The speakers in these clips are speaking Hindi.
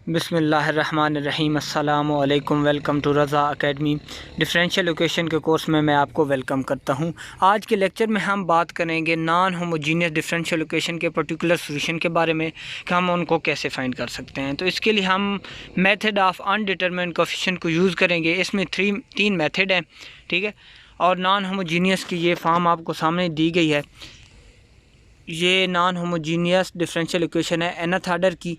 बिस्मिल्लाहिर्रहमानिर्रहीम अस्सलामु अलैकुम। Welcome to Raza academy. Differential equation के कोर्स में मैं आपको वेलकम करता हूं। आज के लेक्चर में हम बात करेंगे नॉन होमोजीनियस डिफरेंशियल इक्वेशन के पर्टिकुलर सॉल्यूशन के बारे में कि हम उनको कैसे फाइंड कर सकते हैं। तो इसके लिए हम मेथड ऑफ अनडिटरमिन्ड कोएफिशिएंट को यूज़ करेंगे। इसमें तीन मेथड हैं, ठीक है। और नॉन होमोजीनियस की ये फॉर्म आपको सामने दी गई है। ये नॉन होमोजीनियस डिफरेंशियल इक्वेशन है nth ऑर्डर की,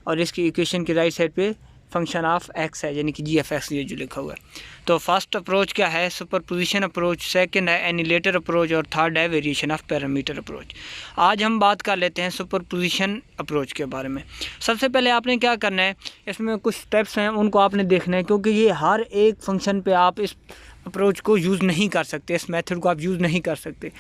और इसकी इक्वेशन की राइट साइड पे फंक्शन ऑफ एक्स है, यानी कि जी एफ एक्स ये जो लिखा हुआ है। तो फर्स्ट अप्रोच क्या है? Superposition approach. सेकंड है एनिलेटर अप्रोच, और थर्ड है वेरिएशन ऑफ पैरामीटर अप्रोच। आज हम बात कर लेते हैं सुपरपोजिशन अप्रोच के बारे में। सबसे पहले आपने क्या करना है, इसमें कुछ स्टेप्स हैं उनको आपने देखना है, क्योंकि ये हर एक फंक्शन पे आप इस अप्रोच को यूज़ नहीं कर सकते, इस मेथड को आप यूज़ नहीं कर सकते।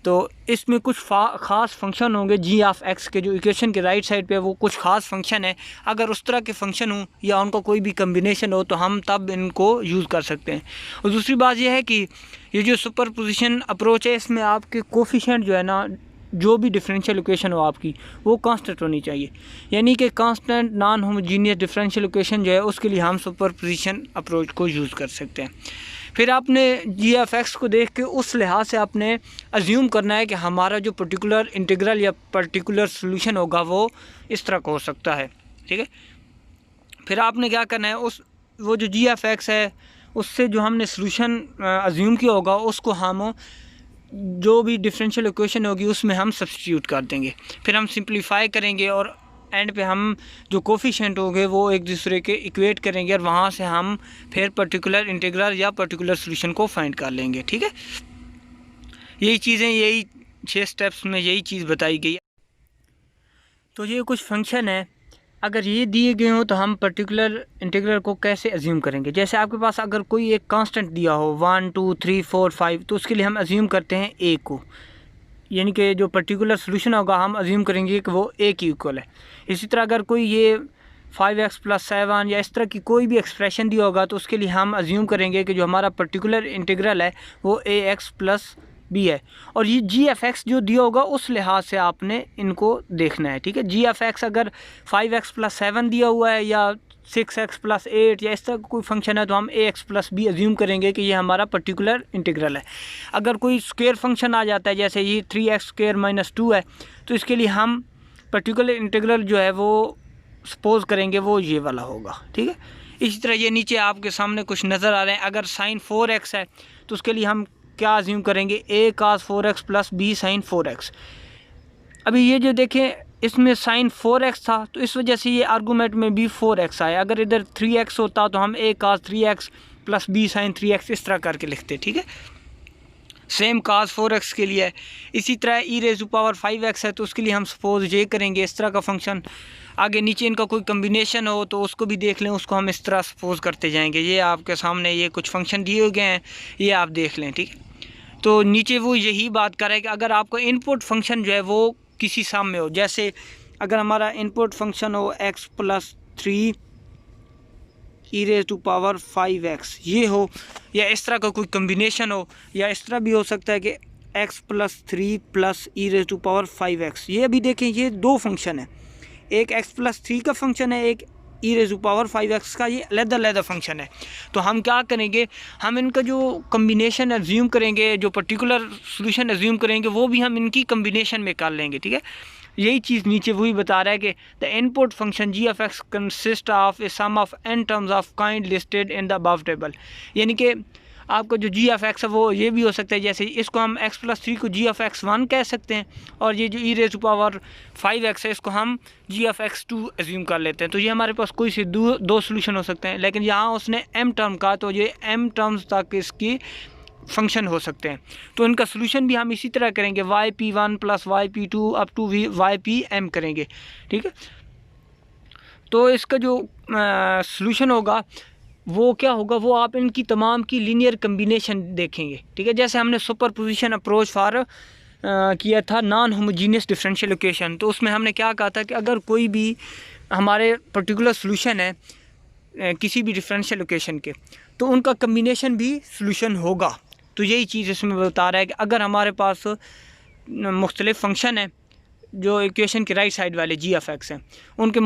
तो इसमें कुछ ख़ास फंक्शन होंगे जी ऑफ एक्स के, जो इक्वेशन के राइट साइड पे वो कुछ ख़ास फंक्शन है। अगर उस तरह के फंक्शन हो या उनका कोई भी कम्बिनेशन हो तो हम तब इनको यूज़ कर सकते हैं। और दूसरी बात यह है कि ये जो सुपरपोजिशन अप्रोच है, इसमें आपके कोफिशिएंट जो है ना, जो भी डिफरेंशियल इक्वेशन हो आपकी, वो कांस्टेंट होनी चाहिए। यानी कि constant non homogeneous differential equation जो है, उसके लिए हम सुपरपोजिशन अप्रोच को यूज़ कर सकते हैं। फिर आपने जी एफ एक्स को देख के उस लिहाज से आपने अज्यूम करना है कि हमारा जो पर्टिकुलर इंटीग्रल या पर्टिकुलर सोल्यूशन होगा वो इस तरह का हो सकता है, ठीक है। फिर आपने क्या करना है, वो जो जी एफ एक्स है उससे जो हमने सोल्यूशन अज्यूम किया होगा, उसको हम जो भी डिफरेंशियल इक्वेशन होगी उसमें हम सब्स्टिट्यूट कर देंगे। फिर हम सिंप्लीफाई करेंगे और एंड पे हम जो कोफिशिएंट होंगे वो एक दूसरे के इक्वेट करेंगे, और वहाँ से हम फिर पर्टिकुलर इंटीग्रल या पर्टिकुलर सॉल्यूशन को फाइंड कर लेंगे, ठीक है। यही चीज़ें, यही 6 स्टेप्स में यही चीज़ बताई गई है। तो ये कुछ फंक्शन है, अगर ये दिए गए हों तो हम पर्टिकुलर इंटीग्रल को कैसे अज्यूम करेंगे। जैसे आपके पास अगर कोई एक कांस्टेंट दिया हो 1 2 3 4 5, तो उसके लिए हम अज्यूम करते हैं ए को, यानी कि जो पर्टिकुलर सोल्यूशन होगा हम अज्यूम करेंगे कि वो ए की इक्वल है। इसी तरह अगर कोई ये 5x + 7 या इस तरह की कोई भी एक्सप्रेशन दिया होगा, तो उसके लिए हम अज्यूम करेंगे कि जो हमारा पर्टिकुलर इंटीग्रल है वो ax + b है। और ये जी एफ एक्स जो दिया होगा उस लिहाज से आपने इनको देखना है, ठीक है। जी एफ एक्स अगर 5x + 7 दिया हुआ है या 6x + 8 या इस तरह का कोई फंक्शन है, तो हम ax + b अज्यूम करेंगे कि ये हमारा पर्टिकुलर इंटीग्रल है। अगर कोई स्क्वायर फंक्शन आ जाता है, जैसे ये 3x² - 2 है, तो इसके लिए हम पर्टिकुलर इंटीग्रल जो है वो सपोज करेंगे वो ये वाला होगा, ठीक है। इसी तरह ये नीचे आपके सामने कुछ नज़र आ रहे हैं। अगर sin 4x है तो उसके लिए हम क्या अज्यूम करेंगे, a cos 4x + b sin 4x। अभी ये जो देखें, इसमें sin 4x था तो इस वजह से ये आर्गूमेंट में भी 4x आया। अगर इधर 3x होता तो हम a cos 3x + b sin 3x इस तरह करके लिखते, ठीक है। सेम cos 4x के लिए है। इसी तरह e⁵ है तो उसके लिए हम सपोज ये करेंगे इस तरह का फंक्शन। आगे नीचे इनका कोई कम्बिनेशन हो तो उसको भी देख लें, उसको हम इस तरह सपोज करते जाएंगे। ये आपके सामने ये कुछ फंक्शन दिए गए हैं, ये आप देख लें, ठीक है। तो नीचे वो यही बात कर रहा है कि अगर आपका इनपुट फंक्शन जो है वो किसी सम में हो, जैसे अगर हमारा इनपुट फंक्शन हो x + 3 e⁵ ये हो, या इस तरह का कोई कम्बिनेशन हो, या इस तरह भी हो सकता है कि x + 3 + e⁵ ये अभी देखें, ये दो फंक्शन है, एक x + 3 का फंक्शन है, एक e⁵ का ये अलग-अलग फंक्शन है। तो हम क्या करेंगे, हम इनका जो कम्बिनेशन अज्यूम करेंगे, जो पर्टिकुलर सॉल्यूशन अज्यूम करेंगे, वो भी हम इनकी कम्बिनेशन में कर लेंगे, ठीक है। यही चीज़ नीचे वही बता रहा है कि the input function G F X consist of a sum of n terms of kind listed in the above table. यानी कि आपका जो जी एफ एक्स है वो ये भी हो सकता है, जैसे इसको हम x + 3 को g(x1) कह सकते हैं, और ये जो e⁵ है इसको हम g(x2) अज्यूम कर लेते हैं। तो ये हमारे पास कोई से दो सोल्यूशन हो सकते हैं, लेकिन यहाँ उसने m टर्म का, तो ये m टर्म्स तक इसकी फंक्शन हो सकते हैं। तो इनका सोल्यूशन भी हम इसी तरह करेंगे, yp1 + yp2 up to ypm करेंगे, ठीक है। तो इसका जो सोल्यूशन होगा वो क्या होगा, वो आप इनकी तमाम की लीनियर कम्बिनेशन देखेंगे, ठीक है। जैसे हमने सुपरपोजिशन अप्रोच फॉर किया था नॉन होमोजीनियस डिफरेंशियल इक्वेशन, तो उसमें हमने क्या कहा था कि अगर कोई भी हमारे पर्टिकुलर सोल्यूशन है किसी भी डिफरेंशियल इक्वेशन के, तो उनका कम्बिनेशन भी सोल्यूशन होगा। तो यही चीज़ इसमें बता रहा है कि अगर हमारे पास मुख्तलिफ फंक्शन है जो इक्वेशन के राइट साइड वाले जी ऑफ एक्स हैं उनके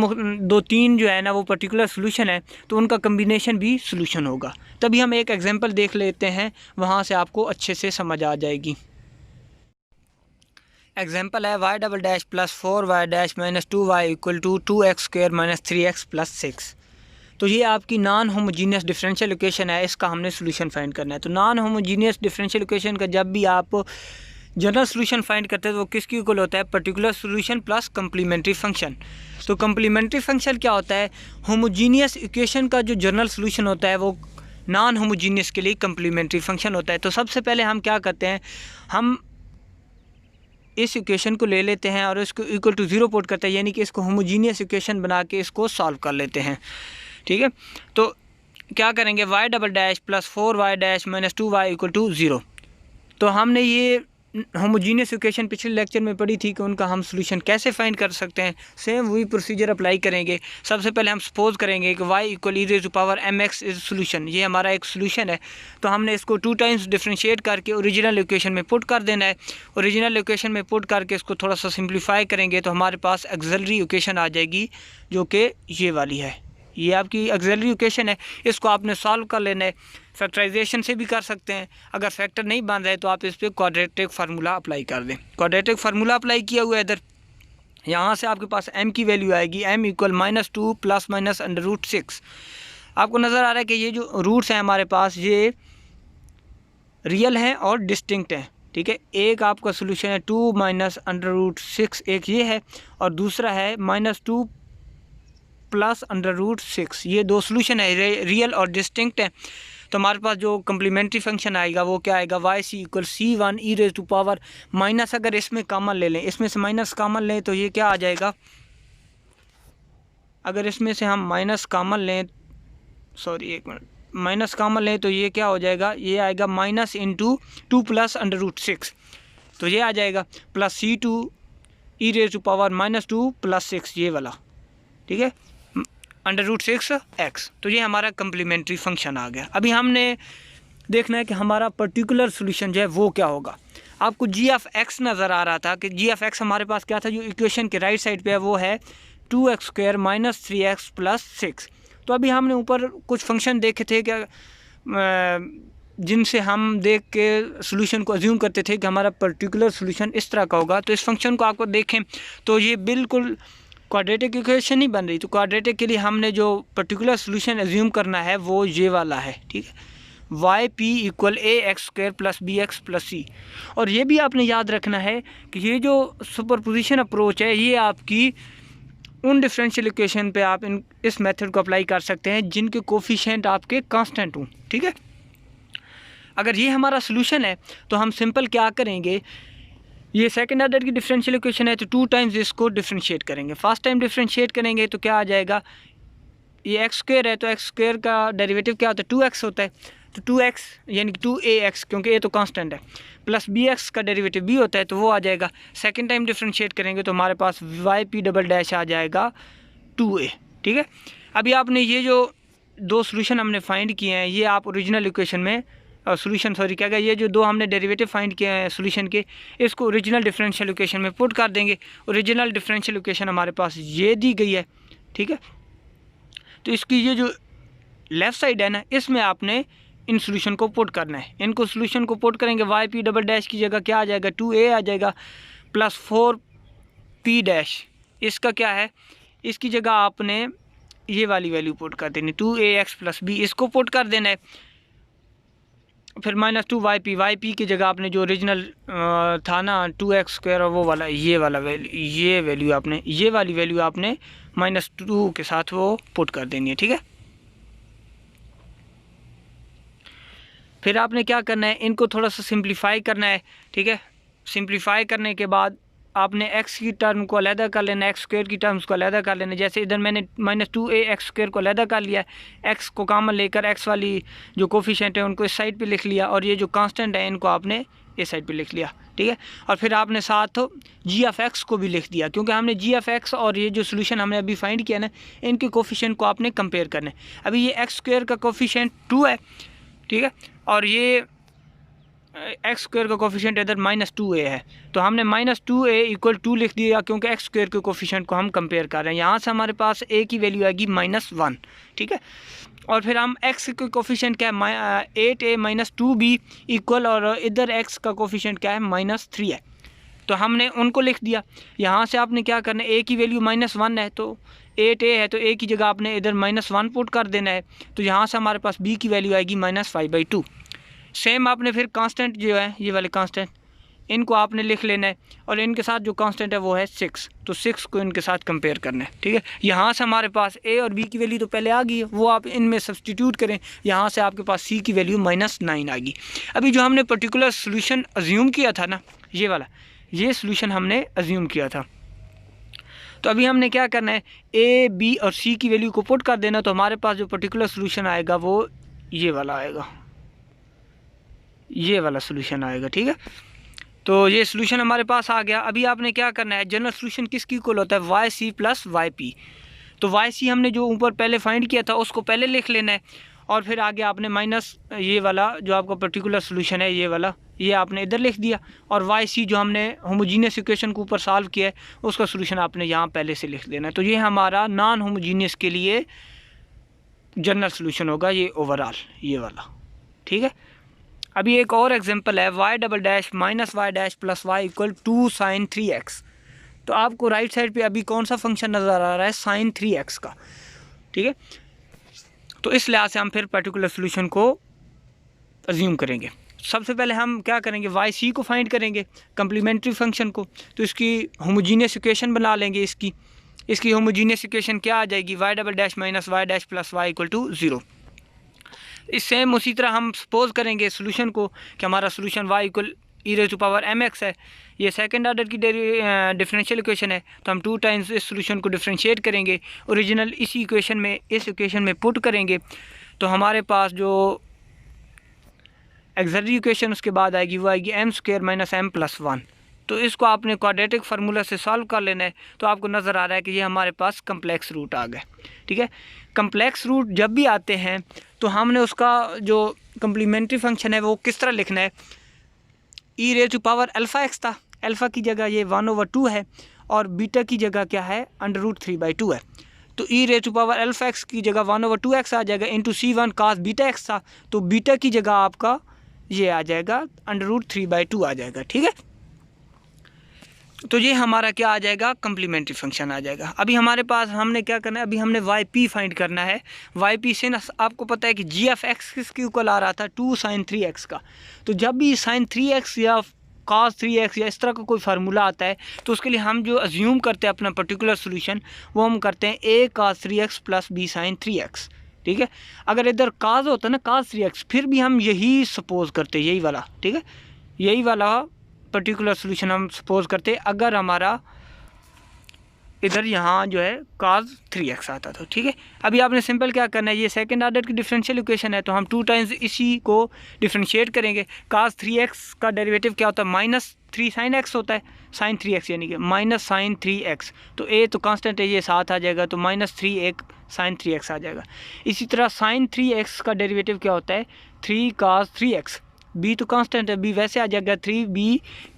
2-3 जो है ना वो पर्टिकुलर सोल्यूशन है, तो उनका कम्बिनेशन भी सोल्यूशन होगा। तभी हम एक एग्जांपल देख लेते हैं, वहाँ से आपको अच्छे से समझ आ जाएगी। एग्जांपल है y double dash plus 4y dash minus 2y equal to 2x square minus 3x plus 6। तो ये आपकी नॉन होमोजीनियस डिफरेंशियल इक्वेशन है, इसका हमने सोल्यूशन फाइंड करना है। तो नॉन होमोजीनियस डिफरेंशियल इक्वेशन का जब भी आप जनरल सोल्यूशन फाइंड करते हैं तो वो किसकी इक्वल होता है, particular solution plus complementary function. तो कम्प्लीमेंट्री फंक्शन क्या होता है, होमोजीनियस इक्वेशन का जो जनरल सोल्यूशन होता है वो नॉन होमोजीनियस के लिए कम्प्लीमेंट्री फंक्शन होता है। तो सबसे पहले हम क्या करते हैं, हम इस इक्वेशन को ले लेते हैं और इसको इक्वल टू 0 पुट करते हैं, यानी कि इसको होमोजीनियस इक्वेशन बना के इसको सॉल्व कर लेते हैं। ठीक है, तो क्या करेंगे, y double dash plus 4y dash minus 2y equal to 0। तो हमने ये होमोजीनियस इक्वेशन पिछले लेक्चर में पढ़ी थी कि उनका हम सोल्यूशन कैसे फाइंड कर सकते हैं। सेम वही प्रोसीजर अप्लाई करेंगे। सबसे पहले हम सपोज करेंगे कि y equal E raise to power mx is solution, ये हमारा एक सोल्यूशन है। तो हमने इसको 2 टाइम्स डिफरेंशिएट करके ओरिजिनल इक्वेशन में पुट कर देना है। ओरिजिनल इक्वेशन में पुट करके इसको थोड़ा सा सिंप्लीफाई करेंगे तो हमारे पास एक्सिलरी इक्वेशन आ जाएगी, जो कि ये वाली है। ये आपकी एक्सिलरी इक्वेशन है, इसको आपने सॉल्व कर लेना है। फैक्टराइजेशन से भी कर सकते हैं, अगर फैक्टर नहीं बन रहा है तो आप इस पर क्वाड्रेटिक फार्मूला अप्लाई कर दें। क्वाड्रेटिक फार्मूला अप्लाई किया हुआ है इधर, यहाँ से आपके पास m की वैल्यू आएगी m इक्वल -2 प्लस माइनस √6। आपको नज़र आ रहा है कि ये जो रूट्स हैं हमारे पास ये रियल हैं और डिस्टिंक्ट हैं। ठीक है, एक आपका सोल्यूशन है 2 माइनस √6, एक ये है और दूसरा है -2 प्लस √6। ये 2 सोल्यूशन है, रियल और डिस्टिंक्ट है। तो हमारे पास जो कम्प्लीमेंट्री फंक्शन आएगा वो क्या आएगा, y equal c1 E raise to power minus, अगर इसमें कॉमन ले लें, इसमें से माइनस कॉमन लें तो ये क्या आ जाएगा, अगर इसमें से हम माइनस कॉमन लें, सॉरी एक मिनट, माइनस कॉमन लें तो ये क्या हो जाएगा, ये आएगा माइनस इंटू 2 प्लस √6। तो ये आ जाएगा plus c2 E raise to power -2 plus 6, ये वाला। ठीक है, √6x। तो ये हमारा कम्प्लीमेंट्री फंक्शन आ गया। अभी हमने देखना है कि हमारा पर्टिकुलर सोल्यूशन जो है वो क्या होगा। आपको g ऑफ x नज़र आ रहा था कि g ऑफ x हमारे पास क्या था, जो इक्वेशन के राइट साइड पे है वो है 2x square minus 3x plus 6। तो अभी हमने ऊपर कुछ फंक्शन देखे थे क्या, जिनसे हम देख के सोल्यूशन को अज्यूम करते थे कि हमारा पर्टिकुलर सोल्यूशन इस तरह का होगा। तो इस फंक्शन को आपको देखें तो ये बिल्कुल क्वाड्रेटिक इक्वेशन नहीं बन रही। तो क्वाड्रेटिक के लिए हमने जो पर्टिकुलर सोल्यूशन एज्यूम करना है वो ये वाला है। ठीक है, yp equal ax square plus bx plus c। और ये भी आपने याद रखना है कि ये जो सुपरपोजिशन अप्रोच है ये आपकी उन डिफरेंशियल इक्वेशन पे आप इस मेथड को अप्लाई कर सकते हैं जिनके कोफिशिएंट आपके कांस्टेंट हों। ठीक है, अगर ये हमारा सोल्यूशन है तो हम सिंपल क्या करेंगे, ये सेकंड ऑर्डर की डिफरेंशियल इक्वेशन है तो 2 टाइम्स इसको डिफरेंशिएट करेंगे। फर्स्ट टाइम डिफरेंशिएट करेंगे तो क्या आ जाएगा, ये x स्क्वायर है तो x स्क्वायर का डेरिवेटिव क्या होता है, 2x होता है। तो 2x यानी कि 2ax, क्योंकि a तो कांस्टेंट है, प्लस bx का डेरिवेटिव b होता है तो वो आ जाएगा। सेकंड टाइम डिफरेंशिएट करेंगे तो हमारे पास yp डबल डैश आ जाएगा 2a। ठीक है, अभी आपने ये जो 2 सोल्यूशन हमने फाइंड किए हैं ये आप ओरिजिनल इक्वेशन में सोल्यूशन क्या गया, ये जो 2 हमने डेरिवेटिव फाइंड किए हैं सोल्यूशन के, इसको ओरिजिनल डिफरेंशियल इक्वेशन में पुट कर देंगे। ओरिजिनल डिफरेंशियल इक्वेशन हमारे पास ये दी गई है। ठीक है, तो इसकी ये जो लेफ़्ट साइड है ना, इसमें आपने इन सोल्यूशन को पुट करना है। इनको सोल्यूशन को पुट करेंगे, yp डबल डैश की जगह क्या आ जाएगा, 2a आ जाएगा प्लस 4p डैश, इसका क्या है, इसकी जगह आपने ये वाली वैल्यू पुट कर देनी 2ax प्लस b, इसको पुट कर देना है। फिर -2yp की जगह आपने जो ओरिजिनल था ना 2x स्क्वायर और वो वाला ये वैल्यू आपने ये वाली वैल्यू आपने -2 के साथ वो पुट कर देनी है। ठीक है, फिर आपने क्या करना है, इनको थोड़ा सा सिंप्लीफाई करना है। ठीक है, सिंप्लीफाई करने के बाद आपने x की टर्म को अलहदा कर लेना, x स्क्वायर की टर्म्स को अलहदा कर लेना। जैसे इधर मैंने -2ax स्क्वायर को अलहदा कर लिया, x को कॉमन लेकर x वाली जो कोफिशिएंट है उनको इस साइड पे लिख लिया और ये जो कांस्टेंट है इनको आपने इस साइड पे लिख लिया। ठीक है, और फिर आपने साथ g ऑफ x को भी लिख दिया, क्योंकि हमने g ऑफ x और ये जो सोल्यूशन हमने अभी फाइंड किया ना, इनके कोफिशिएंट को आपने कंपेयर करना है। अभी ये x स्क्वायर का कोफिशिएंट 2 है। ठीक है, और ये एक्स स्क्वायर का कोफिशिएंट इधर -2a है, तो हमने -2a इक्वल 2 लिख दिया क्योंकि एक्स स्क्वायर के कोफिशिएंट को हम कंपेयर कर रहे हैं। यहाँ से हमारे पास a की वैल्यू आएगी -1, ठीक है। और फिर हम x के कोफिशिएंट क्या है 8a - 2b इक्वल, और इधर x का कोफिशिएंट क्या है -3 है, तो हमने उनको लिख दिया। यहाँ से आपने क्या करना है, a की वैल्यू -1 है तो 8a है, तो a की जगह आपने इधर -1 पुट कर देना है, तो यहाँ से हमारे पास b की वैल्यू आएगी -5/2। सेम आपने फिर कांस्टेंट जो है ये वाले कांस्टेंट इनको आपने लिख लेना है, और इनके साथ जो कांस्टेंट है वो है 6, तो 6 को इनके साथ कंपेयर करना है, ठीक है। यहाँ से हमारे पास a और b की वैल्यू तो पहले आ गई है, वो आप इनमें सब्सटीट्यूट करें, यहाँ से आपके पास c की वैल्यू -9 आ गई। अभी जो हमने पर्टिकुलर सोल्यूशन अज्यूम किया था ना, ये वाला, ये सोल्यूशन हमने अज्यूम किया था, तो अभी हमने क्या करना है, a, b और c की वैल्यू को पुट कर देना, तो हमारे पास जो पर्टिकुलर सोल्यूशन आएगा वो ये वाला आएगा, ये वाला सोल्यूशन आएगा, ठीक है। तो ये सोल्यूशन हमारे पास आ गया। अभी आपने क्या करना है, जनरल सोल्यूशन किसकी इक्वल होता है, Y C plus Y P, तो वाई सी हमने जो ऊपर पहले फाइंड किया था उसको पहले लिख लेना है, और फिर आगे आपने माइनस ये वाला जो आपका पर्टिकुलर सोल्यूशन है ये वाला, ये आपने इधर लिख दिया, और वाई सी जो हमने होमोजीनियस इक्वेशन के ऊपर सॉल्व किया है उसका सोल्यूशन आपने यहाँ पहले से लिख देना है। तो ये हमारा नॉन होमोजीनियस के लिए जनरल सोल्यूशन होगा, ये ओवरऑल ये वाला, ठीक है। अभी एक और एग्जांपल है, y double dash minus Y dash plus Y equal 2 sin 3x, तो आपको राइट साइड पे अभी कौन सा फंक्शन नज़र आ रहा है, sin 3x का, ठीक है। तो इस लिहाज से हम फिर पर्टिकुलर सोल्यूशन को अज्यूम करेंगे। सबसे पहले हम क्या करेंगे, वाई सी को फाइंड करेंगे, कम्प्लीमेंट्री फंक्शन को, तो इसकी होमोजीनियस इक्वेशन बना लेंगे। इसकी होमोजीनियस इक्वेशन क्या आ जाएगी, y double dash minus Y dash plus Y equal to 0। इस सेम उसी तरह हम सपोज करेंगे सोल्यूशन को कि हमारा सोल्यूशन y इक्वल e⁻mx है, ये सेकंड ऑर्डर की डिफरेंशियल इक्वेशन है, तो हम 2 टाइम्स इस सोल्यूशन को डिफरेंशिएट करेंगे, ओरिजिनल इस इक्वेशन में पुट करेंगे, तो हमारे पास जो एक्सिलरी इक्वेशन उसके बाद आएगी वो आएगी m² - m + 1। तो इसको आपने क्वाड्रेटिक फार्मूला से सॉल्व कर लेना है, तो आपको नज़र आ रहा है कि ये हमारे पास कम्प्लेक्स रूट आ गए, ठीक है। कम्प्लेक्स रूट जब भी आते हैं तो हमने उसका जो कम्प्लीमेंट्री फंक्शन है वो किस तरह लिखना है, e⁻∝x था, अल्फ़ा की जगह ये 1/2 है, और बीटा की जगह क्या है, √3/2 है, तो e⁻∝x की जगह 1/2x आ जाएगा, इंटू c1 cos βx था, तो बीटा की जगह आपका ये आ जाएगा √3/2 आ जाएगा, ठीक है। तो ये हमारा क्या आ जाएगा, कम्प्लीमेंट्री फंक्शन आ जाएगा। अभी हमारे पास हमने क्या करना है, अभी हमने वाई पी फाइंड करना है। वाई पी से ना आपको पता है कि जी एफ एक्स किसके इक्वल आ रहा था, 2 sin 3x का, तो जब भी sin 3x या cos 3x या इस तरह का कोई फार्मूला आता है तो उसके लिए हम जो अज्यूम करते हैं अपना पर्टिकुलर सोल्यूशन, वो हम करते हैं a cos 3x plus b sin 3x, ठीक है। अगर इधर cos होता है ना cos 3x, फिर भी हम यही सपोज करते, यही वाला, ठीक है, यही वाला पर्टिकुलर सोल्यूशन हम सपोज करते अगर हमारा इधर यहाँ जो है cos 3x आता था, ठीक है। अभी आपने सिंपल क्या करना है, ये सेकंड ऑर्डर की डिफरेंशियल इक्वेशन है, तो हम 2 टाइम्स इसी को डिफरेंशिएट करेंगे। cos 3x का डेरिवेटिव क्या होता है, -3 sin x होता है, sin 3x यानी कि -sin 3x, तो a तो कांस्टेंट है, ये साथ आ जाएगा, तो -3 एक sin 3x आ जाएगा। इसी तरह sin 3x का डेरिवेटिव क्या होता है, 3 cos 3x, b तो कांस्टेंट है, b वैसे आ जाएगा, 3b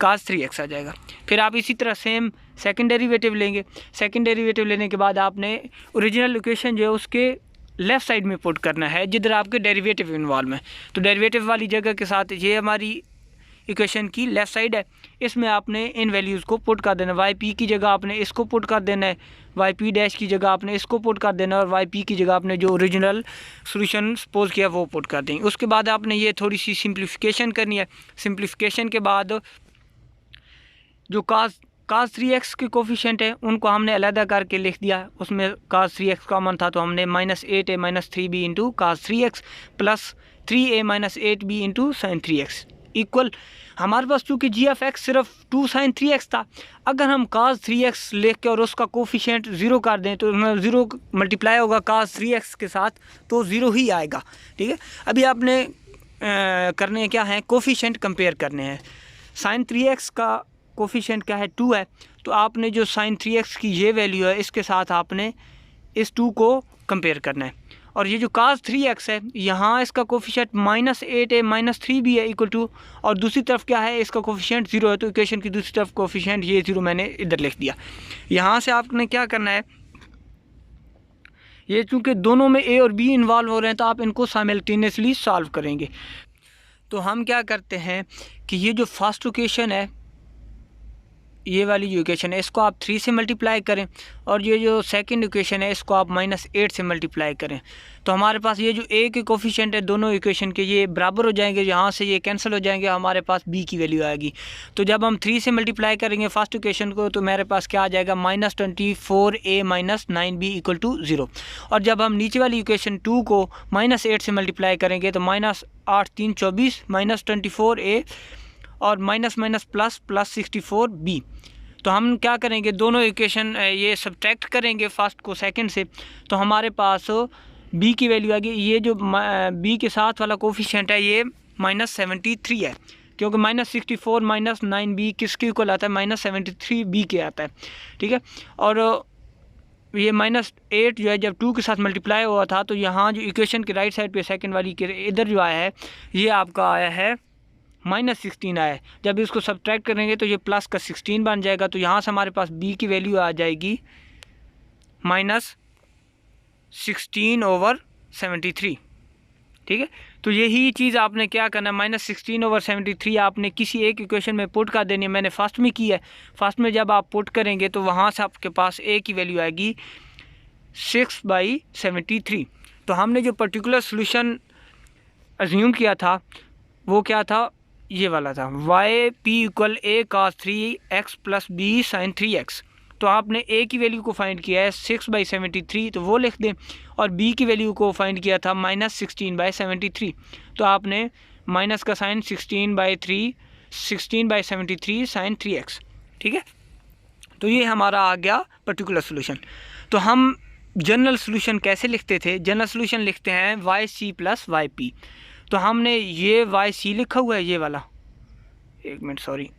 cos 3x आ जाएगा। फिर आप इसी तरह सेम सेकंड डेरिवेटिव लेंगे। सेकंड डेरिवेटिव लेने के बाद आपने ओरिजिनल इक्वेशन जो है उसके लेफ़्ट साइड में पुट करना है जिधर आपके डेरिवेटिव इन्वॉल्व है, तो डेरिवेटिव वाली जगह के साथ ये हमारी इक्वेशन की लेफ़्ट साइड है, इसमें आपने इन वैल्यूज़ को पुट कर देना। वाई पी की जगह आपने इसको पुट कर देना है, वाई पी डैश की जगह आपने इसको पुट कर देना है, और वाई पी की जगह आपने जो ओरिजिनल सोल्यूशन सपोज किया वो पुट कर देंगे। उसके बाद आपने ये थोड़ी सी सिंप्लीफिकेशन करनी है। सिंप्लीफिकेशन के बाद जो cos 3x के कोफिशिएंट है उनको हमने अलहदा करके लिख दिया, उसमें cos 3x कॉमन था, तो हमने -8a - 3b into cos 3x plus 3a - 8b into sin 3x equal, हमारे पास चूँकि जी एफ एक्स सिर्फ 2 sin 3x था, अगर हम cos 3x लिख के और उसका कोफिशिएंट 0 कर दें तो 0 मल्टीप्लाई होगा cos 3x के साथ, तो 0 ही आएगा, ठीक है। अभी आपने करने क्या है, कोफिशिएंट कंपेयर करने हैं। sin 3x का कोफिशिएंट क्या है, 2 है, तो आपने जो sin 3x की ये वैल्यू है इसके साथ आपने इस 2 को कंपेयर करना है, और ये जो cos 3x है यहाँ इसका कोफिशिएंट -8 है, -3 भी है इक्वल टू, और दूसरी तरफ क्या है इसका कोफिशिएंट 0 है, तो इक्वेशन की दूसरी तरफ कोफिशिएंट ये 0 मैंने इधर लिख दिया। यहाँ से आपने क्या करना है, ये चूँकि दोनों में a और b इन्वॉल्व हो रहे हैं तो आप इनको साइमल्टेनियसली सॉल्व करेंगे। तो हम क्या करते हैं कि ये जो फर्स्ट इक्वेशन है, ये वाली जो इक्वेशन है इसको आप 3 से मल्टीप्लाई करें, और ये जो सेकंड इक्वेशन है इसको आप -8 से मल्टीप्लाई करें। तो हमारे पास ये जो a के कोफिशिएंट है दोनों इक्वेशन के ये बराबर हो जाएंगे, यहाँ से ये कैंसिल हो जाएंगे, हमारे पास b की वैल्यू आएगी। तो जब हम 3 से मल्टीप्लाई करेंगे फर्स्ट इक्वेशन को तो मेरे पास क्या आ जाएगा, -24a - 9b = 0। और जब हम नीचे वाली इक्वेशन 2 को -8 से मल्टीप्लाई करेंगे तो -8 3 24 -24a और माइनस प्लस 64b। तो हम क्या करेंगे, दोनों इक्वेशन ये सब्ट्रैक्ट करेंगे फर्स्ट को सेकंड से, तो हमारे पास b की वैल्यू आएगी। ये जो b के साथ वाला कोफिशिएंट है ये -73 है, क्योंकि -64 - 9b किसके इक्वल आता है, -73b के आता है, ठीक है। और ये -8 जो है जब 2 के साथ मल्टीप्लाई हुआ था तो यहाँ जो इक्वेशन के राइट साइड पे सेकंड वाली के इधर जो आया है ये आपका आया है -16 आया है। जब इसको सब्ट्रैक्ट करेंगे तो ये प्लस का 16 बन जाएगा, तो यहाँ से हमारे पास b की वैल्यू आ जाएगी -16/73, ठीक है। तो यही चीज़ आपने क्या करना है, -16/73 आपने किसी एक इक्वेशन में पुट कर देनी है। मैंने फर्स्ट में की है, फर्स्ट में जब आप पुट करेंगे तो वहाँ से आपके पास a की वैल्यू आएगी 6/73। तो हमने जो पर्टिकुलर सोल्यूशन अज्यूम किया था वो क्या था, ये वाला था, yp = a cos 3x + b sin 3x। तो आपने a की वैल्यू को फाइंड किया है 6/73, तो वो लिख दें, और b की वैल्यू को फाइंड किया था -16/73। तो आपने माइनस का साइन 16/73 sin 3x, ठीक है। तो ये हमारा आ गया पर्टिकुलर सोल्यूशन। तो हम जनरल सोल्यूशन कैसे लिखते थे, जनरल सोल्यूशन लिखते हैं yc + yp। तो हमने ये yc लिखा हुआ है, ये वाला, एक मिनट सॉरी,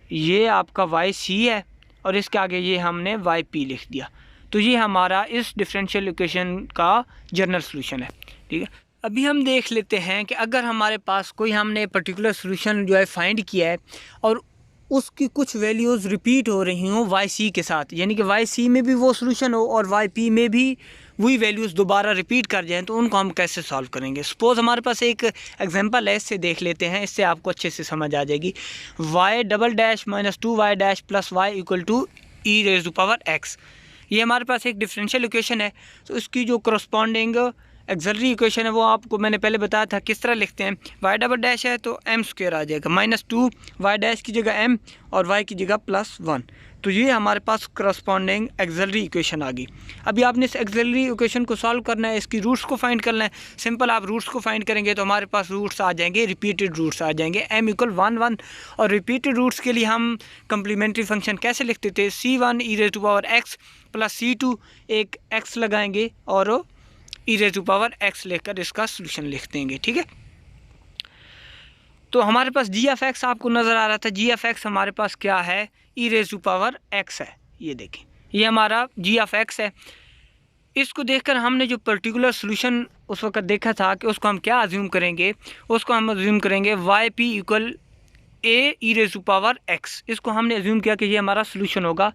ये आपका yc है और इसके आगे ये हमने yp लिख दिया। तो ये हमारा इस डिफरेंशियल इक्वेशन का जनरल सोल्यूशन है, ठीक है। अभी हम देख लेते हैं कि अगर हमारे पास कोई हमने पर्टिकुलर सोल्यूशन जो है फाइंड किया है और उसकी कुछ वैल्यूज़ रिपीट हो रही हों yc के साथ, यानी कि yc में भी वो सोल्यूशन हो और yp में भी वही वैल्यूज़ दोबारा रिपीट कर जाएं, तो उनको हम कैसे सॉल्व करेंगे। सपोज़ हमारे पास एक एग्जांपल है, इससे देख लेते हैं, इससे आपको अच्छे से समझ आ जाएगी। y - 2y + y = e⁻x। ये हमारे पास एक डिफरेंशियल इक्वेशन है, तो इसकी जो करस्पॉन्डिंग एक्सिलरी इक्वेशन है वो आपको मैंने पहले बताया था किस तरह लिखते हैं। y' है तो m² आ जाएगा, -2y' की जगह m और y की जगह +1। तो ये हमारे पास करस्पॉन्डिंग एक्सिलरी इक्वेशन आ गई। अभी आपने इस एक्सिलरी इक्वेशन को सॉल्व करना है, इसकी रूट्स को फाइंड करना है। सिंपल, आप रूट्स को फाइंड करेंगे तो हमारे पास रूट्स आ जाएंगे, रिपीटेड रूट्स आ जाएंगे, m = 1 1। और रिपीटेड रूट्स के लिए हम कम्प्लीमेंट्री फंक्शन कैसे लिखते थे, c1 e⁻x + c2 एक x लगाएंगे और e⁻x लेकर इसका सोल्यूशन लिख देंगे, ठीक है। तो हमारे पास g(x) आपको नज़र आ रहा था, g(x) हमारे पास क्या है, e⁻x है। ये देखें, ये हमारा g(x) है। इसको देखकर हमने जो पर्टिकुलर सोल्यूशन उस वक्त देखा था कि उसको हम क्या अज्यूम करेंगे, उसको हम अज्यूम करेंगे yp = a e⁻x। इसको हमने अज्यूम किया कि ये हमारा सोल्यूशन होगा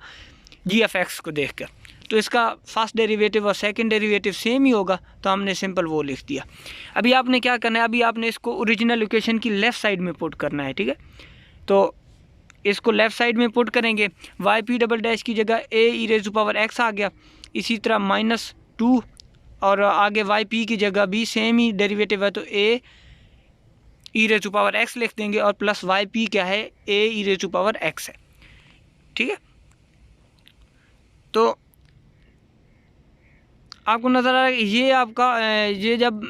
g(x) को देखकर। तो इसका फर्स्ट डेरिवेटिव और सेकंड डेरिवेटिव सेम ही होगा, तो हमने सिंपल वो लिख दिया। अभी आपने क्या करना है, अभी आपने इसको ओरिजिनल इक्वेशन की लेफ़्ट साइड में पुट करना है, ठीक है। तो इसको लेफ़्ट साइड में पुट करेंगे, yp" की जगह a e⁻x आ गया। इसी तरह -2 और आगे yp की जगह भी सेम ही डेरिवेटिव है तो a e⁻x लिख देंगे, और प्लस yp क्या है, a e⁻x है, ठीक है। तो आपको नज़र आ रहा है ये आपका ये जब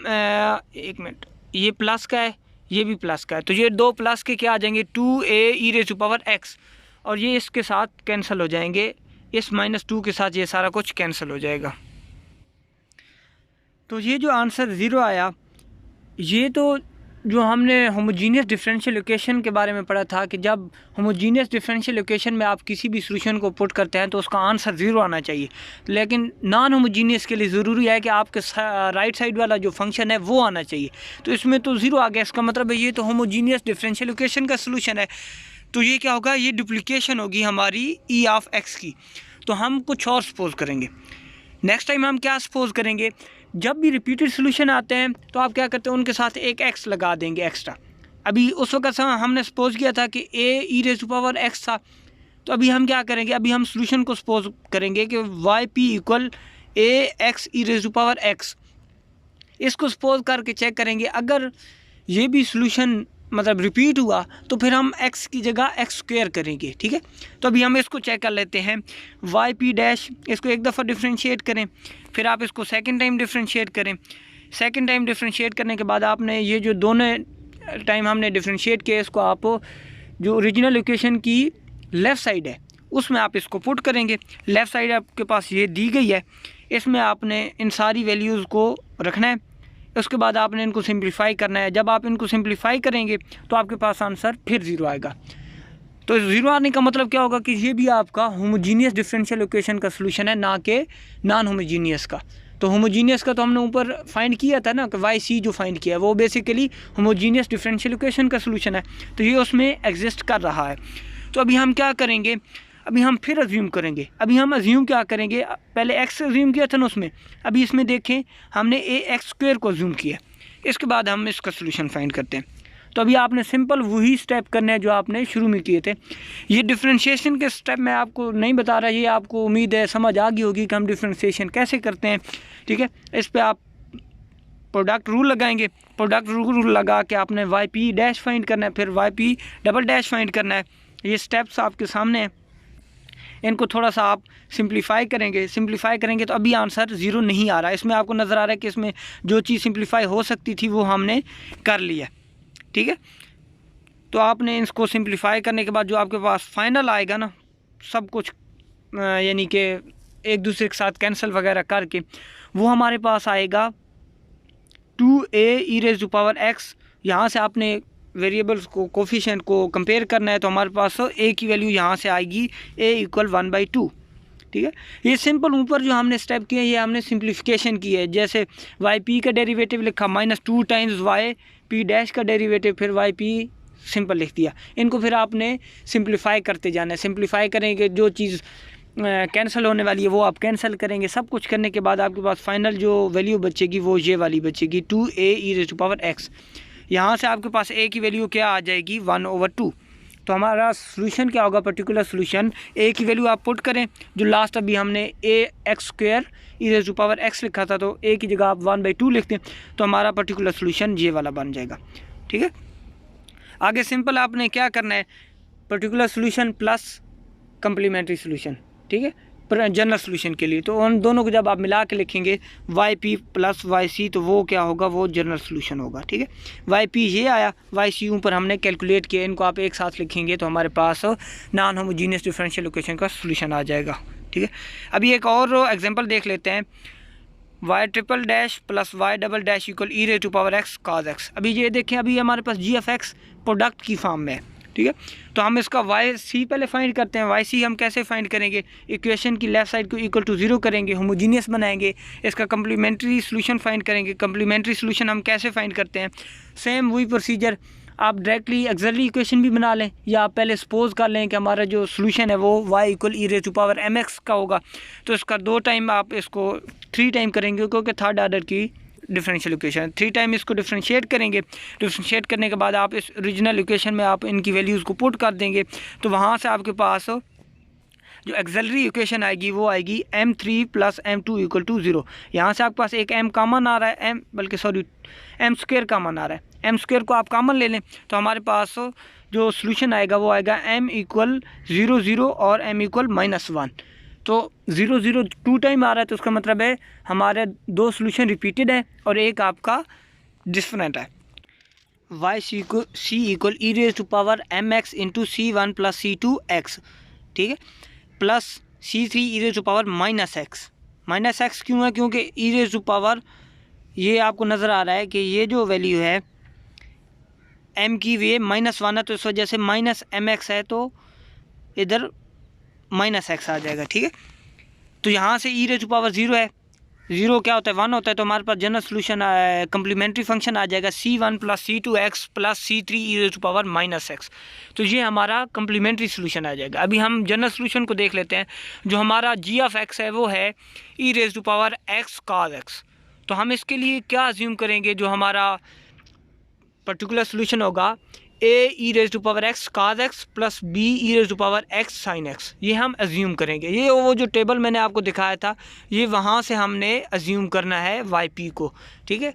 एक मिनट, ये प्लस का है, ये भी प्लस का है, तो ये दो प्लस के क्या आ जाएंगे, 2a e⁻x, और ये इसके साथ कैंसिल हो जाएंगे, इस -2 के साथ ये सारा कुछ कैंसिल हो जाएगा। तो ये जो आंसर 0 आया, ये तो जो हमने होमोजीनियस डिफरेंशियल इक्वेशन के बारे में पढ़ा था कि जब होमोजीनियस डिफरेंशियल इक्वेशन में आप किसी भी सॉल्यूशन को पुट करते हैं तो उसका आंसर ज़ीरो आना चाहिए, लेकिन नॉन होमोजीनियस के लिए ज़रूरी है कि आपके राइट साइड वाला जो फंक्शन है वो आना चाहिए। तो इसमें तो ज़ीरो आ गया, इसका मतलब है ये तो होमोजीनियस डिफरेंशियल इक्वेशन का सॉल्यूशन है। तो ये क्या होगा, ये डुप्लीकेशन होगी हमारी ई ऑफ एक्स की। तो हम कुछ और सपोज करेंगे। नेक्स्ट टाइम हम क्या सपोज करेंगे, जब भी रिपीटेड सोल्यूशन आते हैं तो आप क्या करते हैं, उनके साथ एक एक्स लगा देंगे एक्स्ट्रा। अभी उस वक्त हमने सपोज किया था कि a e raise to power x था, तो अभी हम क्या करेंगे, अभी हम सोल्यूशन को सपोज करेंगे कि Y P equal A X E raise to power X. इसको सपोज करके चेक करेंगे, अगर ये भी सोल्यूशन मतलब रिपीट हुआ तो फिर हम x की जगह एक्स स्क्वायर करेंगे। ठीक है, तो अभी हम इसको चेक कर लेते हैं। वाई पी डैश, इसको एक दफ़ा डिफ्रेंशिएट करें, फिर आप इसको सेकंड टाइम डिफ्रेंशिएट करें। सेकंड टाइम डिफ्रेंशिएट करने के बाद आपने ये जो दोनों टाइम हमने डिफ्रेंशिएट किया, इसको आप जो ओरिजिनल इक्वेशन की लेफ़्ट साइड है उसमें आप इसको पुट करेंगे। लेफ़्ट साइड आपके पास ये दी गई है, इसमें आपने इन सारी वैल्यूज़ को रखना है। उसके बाद आपने इनको सिंप्लीफाई करना है। जब आप इनको सिंप्लीफाई करेंगे तो आपके पास आंसर फिर ज़ीरो आएगा। तो ज़ीरो आने का मतलब क्या होगा कि ये भी आपका होमोजीनियस डिफरेंशियल इक्वेशन का सॉल्यूशन है, ना कि नॉन होमोजीनियस का। तो होमोजीनियस का तो हमने ऊपर फाइंड किया था ना कि वाई सी जो फाइंड किया है वो बेसिकली होमोजीनियस डिफरेंशियल इक्वेशन का सॉल्यूशन है, तो ये उसमें एग्जिस्ट कर रहा है। तो अभी हम क्या करेंगे, अभी हम फिर अज्यूम करेंगे। अभी हम अज्यूम क्या करेंगे, पहले एक्स अज्यूम किया था ना उसमें, अभी इसमें देखें हमने ए एक्स स्क्वायर को अज्यूम किया। इसके बाद हम इसका सॉल्यूशन फाइंड करते हैं। तो अभी आपने सिंपल वही स्टेप करने हैं जो आपने शुरू में किए थे। ये डिफ्रेंशिएशन के स्टेप मैं आपको नहीं बता रहा, ये आपको उम्मीद है समझ आ गई होगी कि हम डिफ्रेंशिएशन कैसे करते हैं। ठीक है, इस पर आप प्रोडक्ट रूल लगाएंगे। प्रोडक्ट रूल लगा के आपने वाई पी डैश फाइंड करना है, फिर Y P double dash find करना है। ये स्टेप्स आपके सामने हैं, इनको थोड़ा सा आप सिंप्लीफाई करेंगे तो अभी आंसर ज़ीरो नहीं आ रहा है। इसमें आपको नज़र आ रहा है कि इसमें जो चीज़ सिंप्लीफाई हो सकती थी वो हमने कर लिया। ठीक है, तो आपने इसको सिंप्लीफाई करने के बाद जो आपके पास फाइनल आएगा ना, सब कुछ यानी कि एक दूसरे के साथ कैंसिल वगैरह करके, वो हमारे पास आएगा 2a E raise to power x। यहाँ से आपने वेरिएबल्स को कोफिशिएंट को कंपेयर करना है, तो हमारे पास a की वैल्यू यहाँ से आएगी a इक्वल 1/2। ठीक है, ये सिंपल ऊपर जो हमने स्टेप किए ये हमने सिंप्लीफिकेशन की है। जैसे वाई पी का डेरिवेटिव लिखा -2 टाइम्स वाई पी डैश का डेरिवेटिव, फिर वाई पी सिंपल लिख दिया। इनको फिर आपने सिंप्लीफाई करते जाना है। सिंप्लीफाई करेंगे, जो चीज़ कैंसिल होने वाली है वो आप कैंसिल करेंगे। सब कुछ करने के बाद आपके पास फाइनल जो वैल्यू बचेगी वो ये वाली बचेगी 2a E raise to power x। यहाँ से आपके पास a की वैल्यू क्या आ जाएगी 1/2। तो हमारा सोल्यूशन क्या होगा, पर्टिकुलर सोल्यूशन a की वैल्यू आप पुट करें, जो लास्ट अभी हमने a X square E raise to power x लिखा था, तो a की जगह आप 1/2 लिखते हैं, तो हमारा पर्टिकुलर सोल्यूशन ये वाला बन जाएगा। ठीक है, आगे सिंपल आपने क्या करना है, particular solution plus complementary solution. ठीक है, पर जनरल सोल्यूशन के लिए तो उन दोनों को जब आप मिला के लिखेंगे Y P plus Y C, तो वो क्या होगा, वो जनरल सोल्यूशन होगा। ठीक है, वाई पी ये आया, वाई सी ऊपर हमने कैलकुलेट किया, इनको आप एक साथ लिखेंगे तो हमारे पास नॉन होमोजीनियस डिफरेंशियल इक्वेशन का सोल्यूशन आ जाएगा। ठीक है, अभी एक और एग्जांपल देख लेते हैं। Y triple dash plus Y double dash equal E raise to power X cos X. अभी ये देखें, अभी हमारे पास जी एफ एक्स प्रोडक्ट की फॉर्म में है। ठीक है, तो हम इसका वाई सी पहले फाइंड करते हैं। वाई सी हम कैसे फाइंड करेंगे, इक्वेशन की लेफ्ट साइड को इक्वल टू 0 करेंगे, होमोजीनियस बनाएंगे, इसका कम्प्लीमेंट्री सोल्यूशन फाइंड करेंगे। कम्प्लीमेंट्री सोल्यूशन हम कैसे फाइंड करते हैं, सेम वही प्रोसीजर। आप डायरेक्टली एक्सिलरी इक्वेशन भी बना लें, या आप पहले सपोज कर लें कि हमारा जो सोल्यूशन है वो y equal E raise to power M X का होगा, तो इसका 2 टाइम आप इसको 3 टाइम करेंगे, क्योंकि थर्ड ऑर्डर की डिफरेंशियल इक्वेशन 3 टाइम इसको डिफरेंशिएट करेंगे। डिफरेंशिएट करने के बाद आप इस ओरिजिनल इक्वेशन में आप इनकी वैल्यूज़ को पुट कर देंगे, तो वहाँ से आपके पास जो एक्सिलरी इक्वेशन आएगी वो आएगी m3 plus m2 equal to 0। यहाँ से आपके पास एक m कॉमन आ रहा है, m स्क्वायर कॉमन आ रहा है। m स्क्वायर को आप कॉमन ले लें तो हमारे पास जो सोल्यूशन आएगा वो आएगा m इक्वल 0 0 और m इक्वल -1। तो 0 0 2 टाइम आ रहा है, तो उसका मतलब है हमारे 2 सोल्यूशन रिपीटेड है और एक आपका डिफरेंट है। Y C equal E raise to power M X into C1 plus C2 x। ठीक है, plus C3 E raise to power -x क्यों है, क्योंकि ई रेज़ टू पावर ये आपको नज़र आ रहा है कि ये जो वैल्यू है m की वे -1 है तो इस वजह से -mx है तो इधर -x आ जाएगा, ठीक है। तो यहाँ से e⁻0 है, 0 क्या होता है 1 होता है, तो हमारे पास जनरल सोल्यूशन कम्प्लीमेंट्री फंक्शन आ जाएगा c1 + c2x + c3 e⁻⁻x। तो ये हमारा कम्प्लीमेंट्री सोल्यूशन आ जाएगा। अभी हम जनरल सोल्यूशन को देख लेते हैं। जो हमारा g(x) है वो है e⁻x cos x। तो हम इसके लिए क्या अज्यूम करेंगे, जो हमारा पर्टिकुलर सोल्यूशन होगा a e⁻x cos x + b e⁻x sin x, ये हम अज्यूम करेंगे। ये वो जो टेबल मैंने आपको दिखाया था, ये वहाँ से हमने अज्यूम करना है yp को, ठीक है।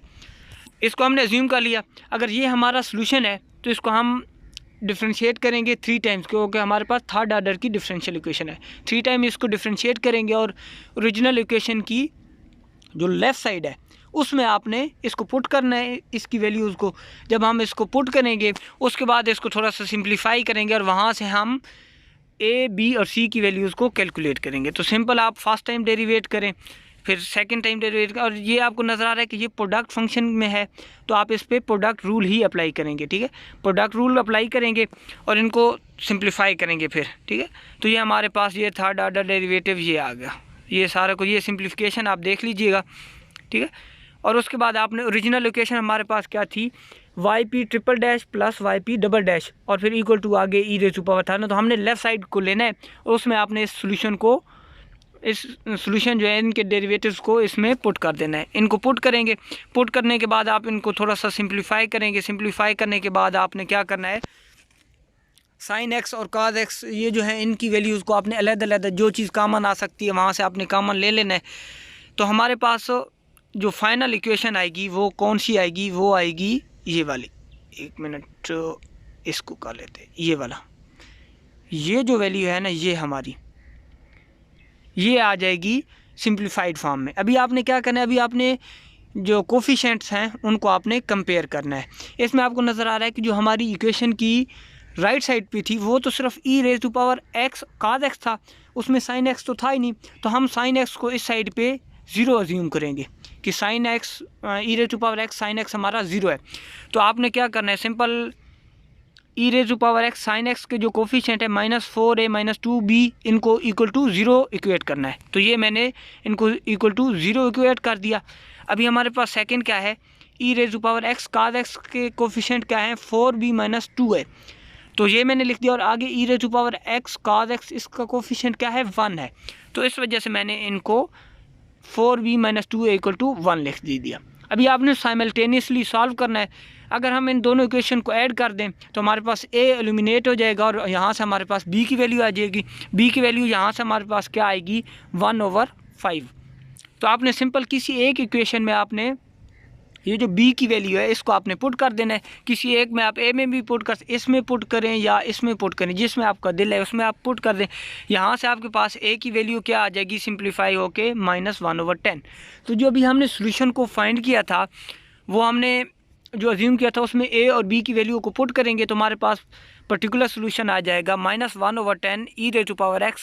इसको हमने अज्यूम कर लिया। अगर ये हमारा सोल्यूशन है तो इसको हम डिफ्रेंशिएट करेंगे 3 टाइम्स, क्योंकि हमारे पास थर्ड ऑर्डर की डिफरेंशियल इक्वेशन है। 3 टाइम इसको डिफ्रेंशिएट करेंगे और ओरिजिनल इक्वेशन की जो लेफ़्ट साइड है उसमें आपने इसको पुट करना है, इसकी वैल्यूज़ को। जब हम इसको पुट करेंगे उसके बाद इसको थोड़ा सा सिंप्लीफाई करेंगे और वहाँ से हम a, b और c की वैल्यूज़ को कैलकुलेट करेंगे। तो सिंपल आप फर्स्ट टाइम डेरिवेट करें, फिर सेकंड टाइम डेरिवेट करें, और ये आपको नज़र आ रहा है कि ये प्रोडक्ट फंक्शन में है तो आप इस पर प्रोडक्ट रूल ही अप्लाई करेंगे, ठीक है। प्रोडक्ट रूल अप्लाई करेंगे और इनको सिंप्लीफाई करेंगे फिर, ठीक है। तो ये हमारे पास ये थर्ड ऑर्डर डेरिवेटिव ये आ गया। ये सारा को ये सिंप्लीफिकेशन आप देख लीजिएगा, ठीक है। और उसके बाद आपने ओरिजिनल इक्वेशन हमारे पास क्या थी, yp triple dash plus yp double dash और फिर इक्वल टू आगे e⁻ था ना, तो हमने लेफ़्ट साइड को लेना है और उसमें आपने इस सोल्यूशन को, इस सोल्यूशन जो है इनके डेरिवेटिव्स को इसमें पुट कर देना है। इनको पुट करेंगे, पुट करने के बाद आप इनको थोड़ा सा सिंप्लीफाई करेंगे। सिंप्लीफाई करने के बाद आपने क्या करना है, sin x और cos x ये जो है इनकी वैल्यूज़ को आपने अलग-अलग, जो चीज़ कॉमन आ सकती है वहाँ से आपने कॉमन ले लेना है। तो हमारे पास जो फाइनल इक्वेशन आएगी वो कौन सी आएगी, वो आएगी ये वाली। एक मिनट इसको कर लेते हैं, ये वाला, ये जो वैल्यू है ना ये हमारी ये आ जाएगी सिंप्लीफाइड फॉर्म में। अभी आपने क्या करना है, अभी आपने जो कोफिशिएंट्स हैं उनको आपने कंपेयर करना है। इसमें आपको नज़र आ रहा है कि जो हमारी इक्वेशन की राइट साइड पे थी वो तो सिर्फ e⁻x cos x था, उसमें sin x तो था ही नहीं। तो हम sin x को इस साइड पे 0 अज्यूम करेंगे कि sin x e⁻x sin x हमारा 0 है। तो आपने क्या करना है, सिंपल e⁻x sin x के जो कोफिशिएंट है -4a -2b इनको इक्वल टू 0 इक्वेट करना है। तो ये मैंने इनको इक्वल टू 0 इक्वेट कर दिया। अभी हमारे पास सेकंड क्या है, e⁻x cos x के कोफिशिएंट क्या है 4b - 2 है, तो ये मैंने लिख दिया। और आगे e⁻x cos x इसका कोफिशिएंट क्या है 1 है, तो इस वजह से मैंने इनको 4b - 2a = 1 लिख दिया। अभी आपने साइमल्टेनियसली सॉल्व करना है। अगर हम इन दोनों इक्वेशन को ऐड कर दें तो हमारे पास a एलिमिनेट हो जाएगा और यहाँ से हमारे पास b की वैल्यू आ जाएगी। b की वैल्यू यहाँ से हमारे पास क्या आएगी 1/5। तो आपने सिंपल किसी एक इक्वेशन में आपने ये जो b की वैल्यू है इसको आपने पुट कर देना है। किसी एक में आप a में भी पुट कर, इसमें पुट करें या इसमें पुट करें, जिसमें आपका दिल है उसमें आप पुट कर दें। यहाँ से आपके पास a की वैल्यू क्या आ जाएगी सिंप्लीफाई होके -1/10। तो जो अभी हमने सोल्यूशन को फाइंड किया था वो हमने जो अज्यूम किया था उसमें a और b की वैल्यू को पुट करेंगे तो हमारे पास पर्टिकुलर सोल्यूशन आ जाएगा -1/10 e⁻x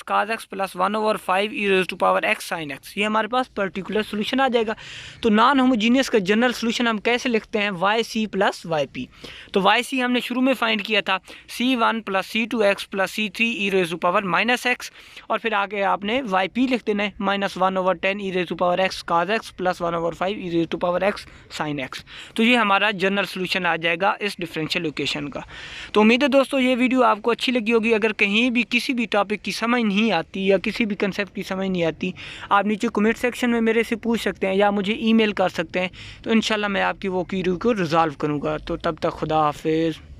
cos x + 1/5 e⁻x sin x। ये हमारे पास पर्टिकुलर सोल्यूशन आ जाएगा। तो नॉन होमोजीनियस का जनरल सोल्यूशन हम कैसे लिखते हैं, yc + yp। तो yc हमने शुरू में फाइंड किया था c1 + c2x + c3 e⁻⁻x और फिर आगे आपने yp लिख देना है -1/10 e⁻x cos x + 1/5 e⁻x sin x। तो ये हमारा जनरल सोल्यूशन आ जाएगा इस डिफरेंशियल इक्वेशन का। तो उम्मीद है दोस्तों ये वीडियो आपको अच्छी लगी होगी। अगर कहीं भी किसी भी टॉपिक की समझ नहीं आती या किसी भी कंसेप्ट की समझ नहीं आती, आप नीचे कमेंट सेक्शन में मेरे से पूछ सकते हैं या मुझे ईमेल कर सकते हैं। तो इंशाल्लाह मैं आपकी वो क्वेरी को रिजॉल्व करूँगा। तो तब तक खुदा हाफिज़।